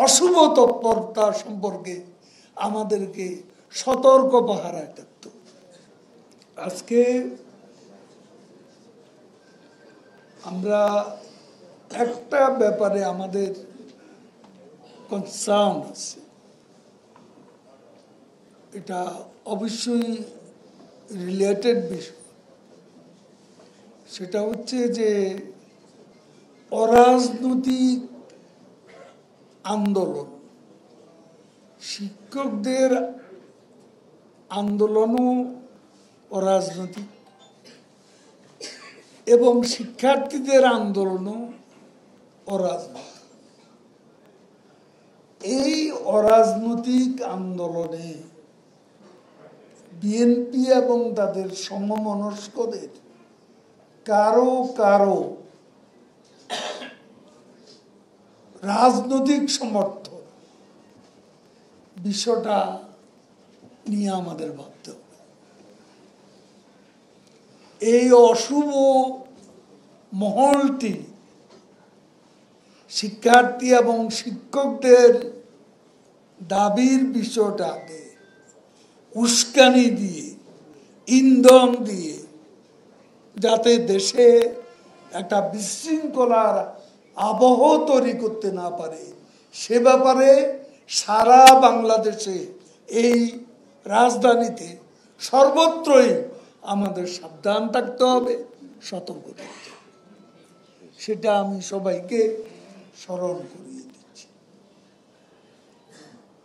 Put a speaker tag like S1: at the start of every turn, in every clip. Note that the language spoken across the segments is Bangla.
S1: অশুভ তৎপরতা সম্পর্কে আমাদেরকে সতর্ক পাহারায় থাকতে হবে। আজকে আমরা একটা ব্যাপারে আমাদের কনসার্ন আছে, এটা অবশ্যই রিলেটেড বিষয়। সেটা হচ্ছে যে অরাজনৈতিক আন্দোলন, শিক্ষকদের আন্দোলনও অরাজনৈতিক এবং শিক্ষার্থীদের আন্দোলনও অরাজনৈতিক। এই অরাজনৈতিক আন্দোলনে বিএনপি এবং তাদের সমমনস্কদের কারো কারো রাজনৈতিক সমর্থন, বিষয়টা নিয়ে আমাদের ভাবতে হবে। এই অশুভ মহলটি শিক্ষার্থী এবং শিক্ষকদের দাবির বিষয়টাকে উস্কানি দিয়ে, ইন্ধন দিয়ে, যাতে দেশে একটা বিশৃঙ্খলার আবহ তৈরি করতে না পারে, সে ব্যাপারে সারা বাংলাদেশে এই রাজধানীতে সর্বত্রই আমাদের সাবধান থাকতে হবে, সতর্ক থাকতে হবে। সেটা আমি সবাইকে স্মরণ করিয়ে দিচ্ছি।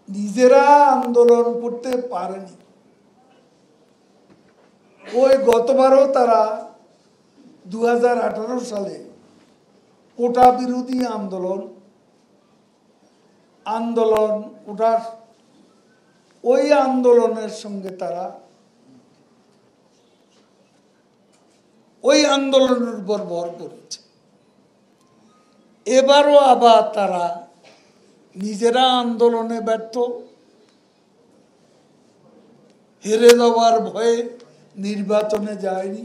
S1: নিজেরা আন্দোলন করতে পারেনি, ওই গতবারও তারা 2018 সালে কোটা বিরোধী আন্দোলন কোটার ওই আন্দোলনের সঙ্গে তারা ওই আন্দোলনের উপর ভর করেছে। এবারও আবার তারা নিজেরা আন্দোলনে ব্যর্থ, হেরে যাওয়ার ভয়ে নির্বাচনে যায়নি।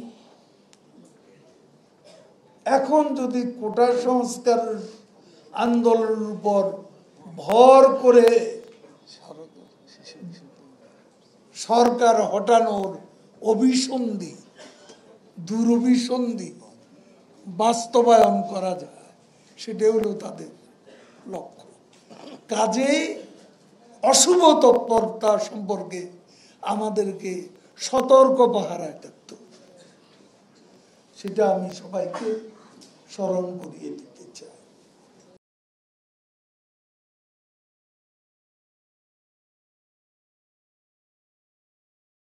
S1: এখন যদি কোটা সংস্কার আন্দোলনের উপর ভর করে সরকার হটানোর দুরভিসন্ধি বাস্তবায়ন করা যায়, সেটা হলো তাদের লক্ষ্য। কাজেই অশুভ তৎপরতা সম্পর্কে আমাদেরকে সতর্ক পাহারায় থাকতে হবে, সেটা আমি সবাইকে স্মরণ করিয়ে দিই।